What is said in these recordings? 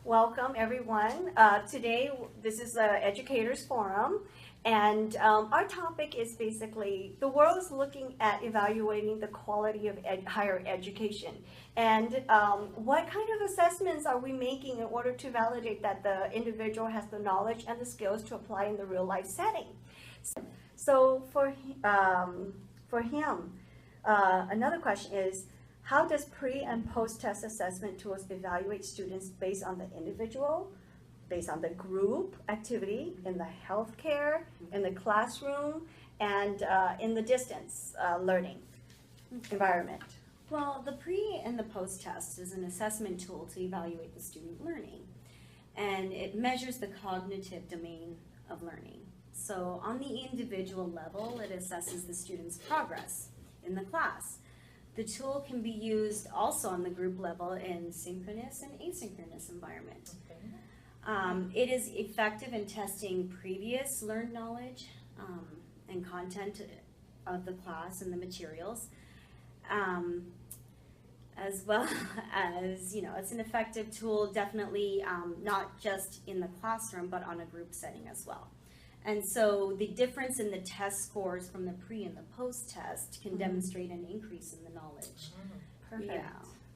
Welcome everyone. Today, this is the Educators Forum, and our topic is basically the world is looking at evaluating the quality of higher education, and what kind of assessments are we making in order to validate that the individual has the knowledge and the skills to apply in the real life setting. So for him, another question is, how does pre and post-test assessment tools evaluate students based on the individual, based on the group activity, in the healthcare, in the classroom, and in the distance learning environment? Well, the pre and the post-test is an assessment tool to evaluate the student learning, and it measures the cognitive domain of learning. So on the individual level, it assesses the student's progress in the class. The tool can be used also on the group level in synchronous and asynchronous environment. It is effective in testing previous learned knowledge and content of the class and the materials, as well as, it's an effective tool definitely not just in the classroom but on a group setting as well. And so the difference in the test scores from the pre and the post-test can demonstrate an increase in the knowledge. Perfect. Yeah.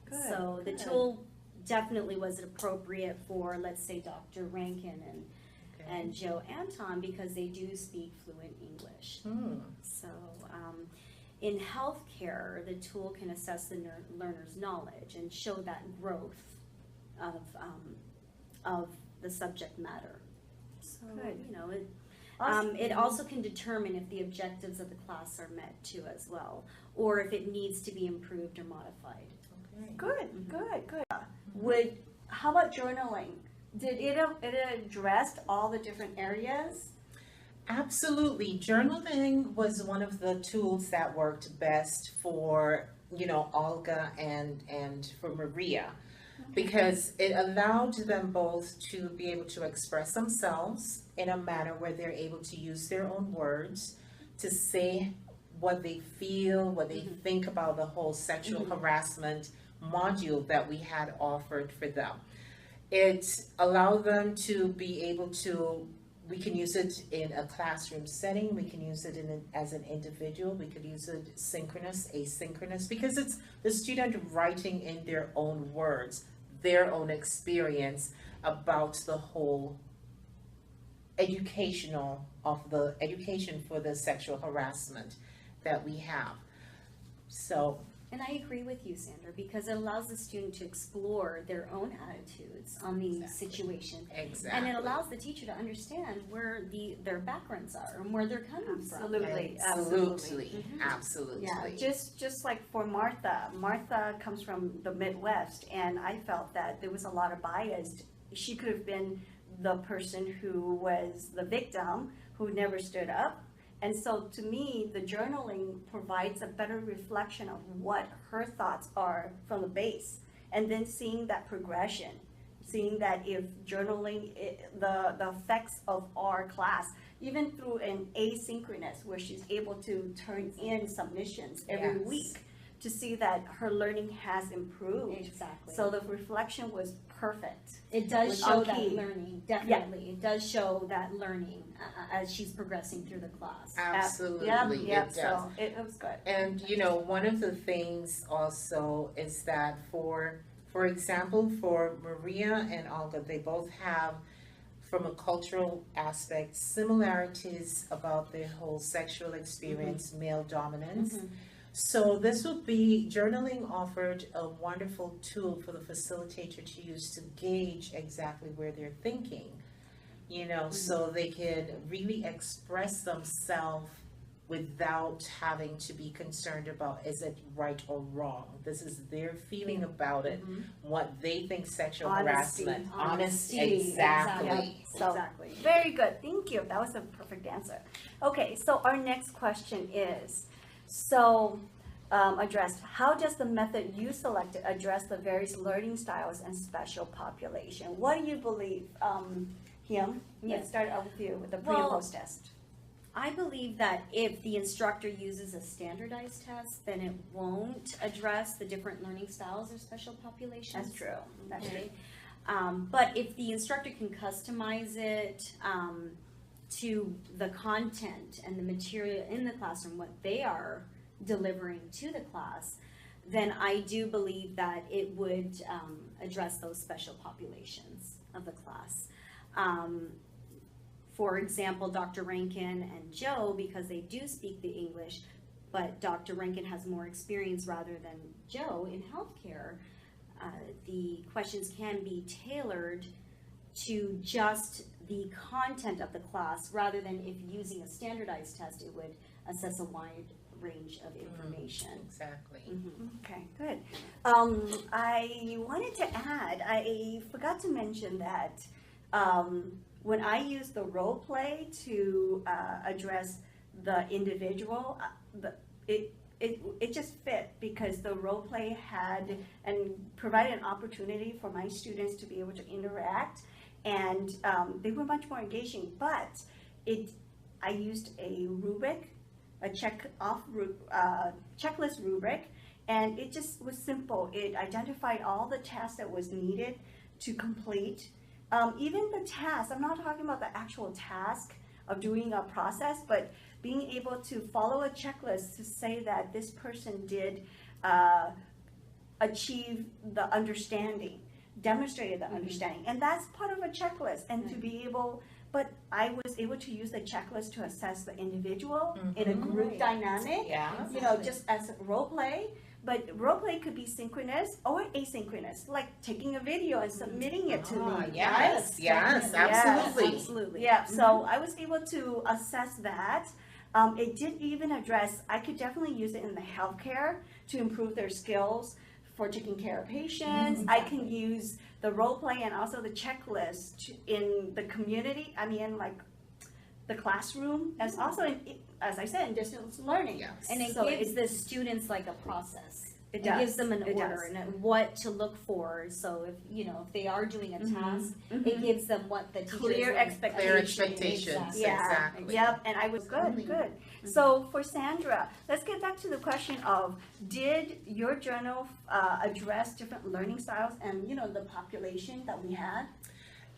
Good, So the good. tool definitely was appropriate for, let's say, Dr. Rankin and Joe Anton, because they do speak fluent English. So in healthcare, the tool can assess the learner's knowledge and show that growth of the subject matter. So, Good. it also can determine if the objectives of the class are met too as well, or if it needs to be improved or modified. Good. How about journaling? Did it address all the different areas? Absolutely. Journaling was one of the tools that worked best for, Olga and for Maria, because it allowed them both to be able to express themselves in a manner where they're able to use their own words to say what they feel, what they think about the whole sexual harassment module that we had offered for them. It allowed them to be able to, we can use it in a classroom setting, we can use it as an individual, we could use it synchronous, asynchronous, because it's the student writing in their own words, their own experience about the whole education for the sexual harassment that we have. So, And I agree with you, Sandra, because it allows the student to explore their own attitudes on the situation. exactly. And it allows the teacher to understand where their backgrounds are and where they're coming from. Absolutely. Absolutely. Yeah, just like for Martha comes from the Midwest, and I felt that there was a lot of bias. She could have been the person who was the victim, who never stood up. And so to me, the journaling provides a better reflection of what her thoughts are from the base. And then seeing that progression, seeing that if journaling, the effects of our class, even through an asynchronous, where she's able to turn in submissions every Yes. week to see that her learning has improved. Exactly. So the reflection was perfect. It does was show on that key. learning, definitely. It does show that learning as she's progressing through the class. Absolutely. Yeah, It does. so it was good. And one of the things also is that for example, for Maria and Olga, they both have, from a cultural aspect, similarities about their whole sexual experience, male dominance. So this would be, journaling offered a wonderful tool for the facilitator to use to gauge exactly where they're thinking, so they can really express themselves without having to be concerned about, is it right or wrong? This is their feeling about it, what they think sexual harassment. Honesty. Exactly. So, Exactly. very good, thank you, that was a perfect answer. Okay, so our next question is, addressed, how does the method you selected address the various learning styles and special population? What do you believe, Him? Let's start out with you with the pre and Well, post test. I believe that if the instructor uses a standardized test, then it won't address the different learning styles or special populations. That's true. That's Okay. But if the instructor can customize it to the content and the material in the classroom, what they are delivering to the class, then I do believe that it would address those special populations of the class. For example, Dr. Rankin and Joe, because they do speak the English, but Dr. Rankin has more experience rather than Joe in healthcare, the questions can be tailored to just the content of the class rather than if using a standardized test, it would assess a wide range of information. Exactly. Okay, good. I wanted to add, I forgot to mention that when I use the role play to address the individual, it just fit because the role play had and provided an opportunity for my students to be able to interact, and they were much more engaging. But I used a rubric, a checklist rubric, and it just was simple. It identified all the tasks that was needed to complete. Even the task, I'm not talking about the actual task of doing a process, but being able to follow a checklist to say that this person did achieve the understanding, demonstrated the understanding, and that's part of a checklist. And to be able, but I was able to use the checklist to assess the individual in a group dynamic, you know, just as a role play. But role play could be synchronous or asynchronous, like taking a video and submitting it to me. Yes, right? absolutely. Absolutely. Yeah, so I was able to assess that. It did even address, I could definitely use it in the healthcare to improve their skills for taking care of patients. I can use the role play and also the checklist in the community, I mean, like the classroom, as also, as I said, in distance learning. Yes. And it So gives the students like a process. It It does. gives them an It order does. and what to look for. So if, you know, if they are doing a task, Mhm. it gives them what the teacher Clear is expectations. Clear expectations, Exactly. Yeah, exactly. yep, and I was good, good. So for Sandra, let's get back to the question of, did your journal address different learning styles and, you know, the population that we had?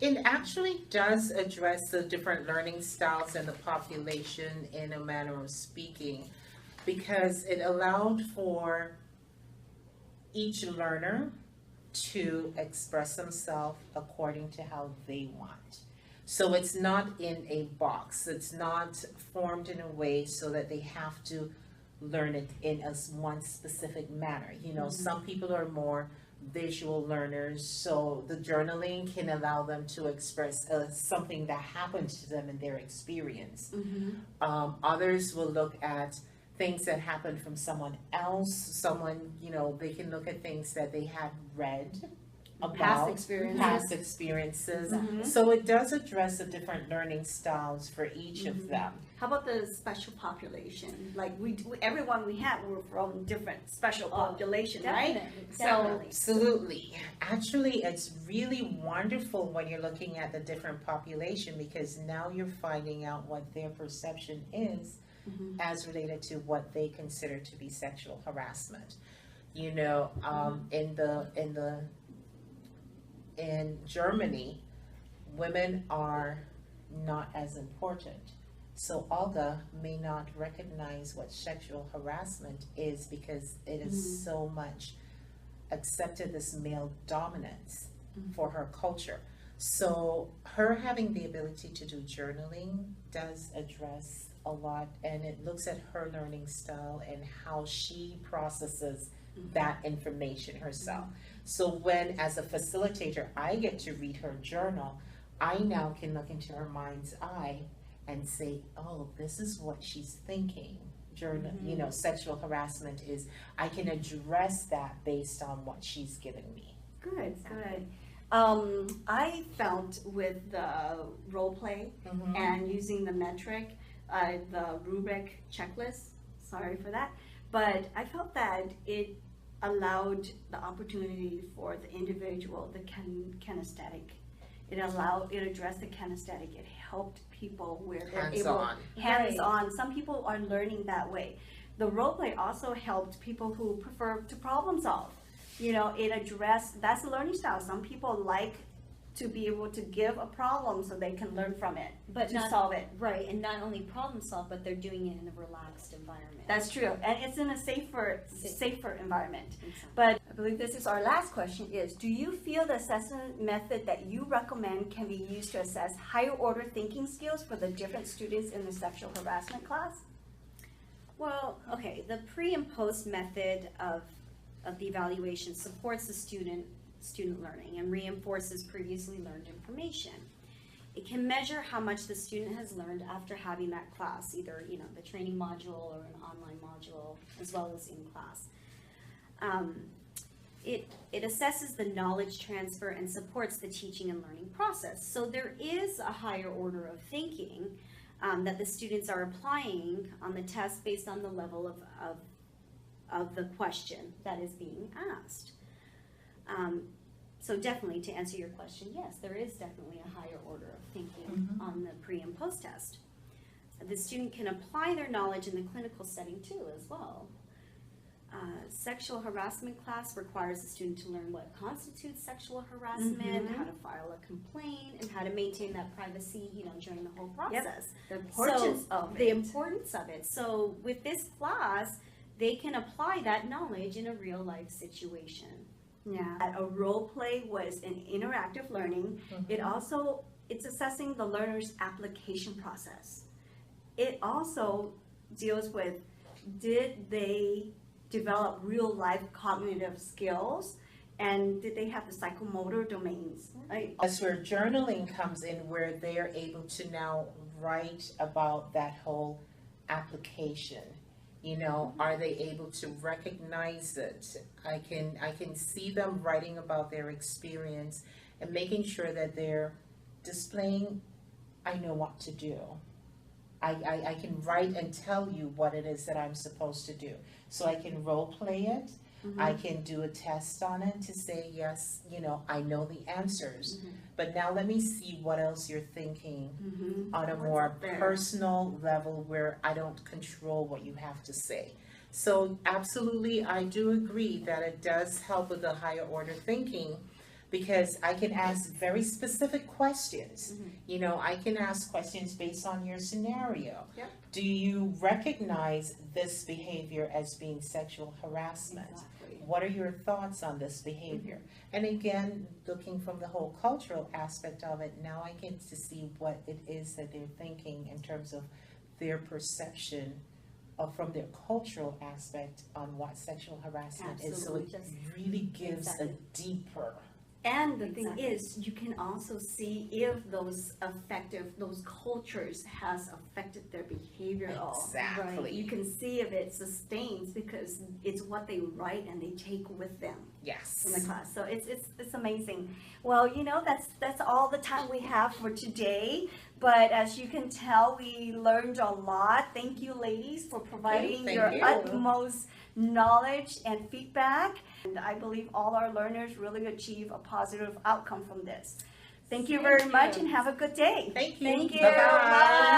It actually does address the different learning styles and the population in a manner of speaking, because it allowed for each learner to express themselves according to how they want. So it's not in a box, it's not formed in a way so that they have to learn it in one specific manner. You know, some people are more visual learners, so the journaling can allow them to express something that happened to them in their experience. Others will look at things that happened from someone else, you know, they can look at things that they had read about Past experiences. past experiences. Exactly. So it does address the different learning styles for each of them. How about the special population? Like everyone we had were from different special population, right? Definitely, So- definitely. Absolutely. Actually, it's really wonderful when you're looking at the different population, because now you're finding out what their perception is as related to what they consider to be sexual harassment. You know, in Germany, women are not as important. So Olga may not recognize what sexual harassment is because it is so much accepted as male dominance for her culture. So her having the ability to do journaling does address a lot, and it looks at her learning style and how she processes that information herself. So when, as a facilitator, I get to read her journal, I now can look into her mind's eye and say, oh, this is what she's thinking. You know, sexual harassment is, I can address that based on what she's given me. Good, good. I felt with the role play and using the metric, the rubric checklist, sorry for that, but I felt that it allowed the opportunity for the individual, the kinesthetic. It addressed the kinesthetic. It helped people where they're able, Hands-on. hands-on. Some people are learning that way. The role play also helped people who prefer to problem solve. You know, it addressed, that's a learning style. Some people like to be able to give a problem so they can learn from it, But to not solve it. right, and not only problem solve, but they're doing it in a relaxed environment. That's true, and it's in a safer environment. Exactly. But I believe this is our last question is, do you feel the assessment method that you recommend can be used to assess higher order thinking skills for the different students in the sexual harassment class? Well, okay, the pre and post method of the evaluation supports the student learning and reinforces previously learned information. It can measure how much the student has learned after having that class, either, the training module or an online module, as well as in class. It assesses the knowledge transfer and supports the teaching and learning process. So there is a higher order of thinking that the students are applying on the test based on the level of the question that is being asked. So definitely, to answer your question, yes, there is definitely a higher order of thinking on the pre and post test. The student can apply their knowledge in the clinical setting too as well. Sexual harassment class requires the student to learn what constitutes sexual harassment, how to file a complaint, and how to maintain that privacy, during the whole process. The importance So, of the it. importance of it. So with this class, they can apply that knowledge in a real life situation. Yeah. A role play was an interactive learning. It's assessing the learner's application process. It also deals with, did they develop real life cognitive skills, and did they have the psychomotor domains? Right? That's where journaling comes in, where they're able to now write about that whole application. Are they able to recognize it? I can see them writing about their experience and making sure that they're displaying, I know what to do. I can write and tell you what it is that I'm supposed to do. So I can role play it. I can do a test on it to say, yes, I know the answers. But now let me see what else you're thinking on a What's more up there? personal level where I don't control what you have to say. So absolutely, I do agree that it does help with the higher order thinking, because I can ask very specific questions. I can ask questions based on your scenario. Yep. Do you recognize this behavior as being sexual harassment? Exactly. What are your thoughts on this behavior? And again, looking from the whole cultural aspect of it, now I get to see what it is that they're thinking in terms of their perception of, from their cultural aspect on what sexual harassment is. So it Absolutely. really gives Exactly. a deeper. And the thing Exactly. is, you can also see if those cultures has affected their behavior at all. Exactly. Right? You can see if it sustains because it's what they write and they take with them Yes. in the class. So it's amazing. Well, that's all the time we have for today. But as you can tell, we learned a lot. Thank you, ladies, for providing Thank your you. utmost knowledge and feedback. And I believe all our learners really achieve a positive outcome from this. Thank you very much and have a good day. Thank you. Thank you. Bye-bye. Bye.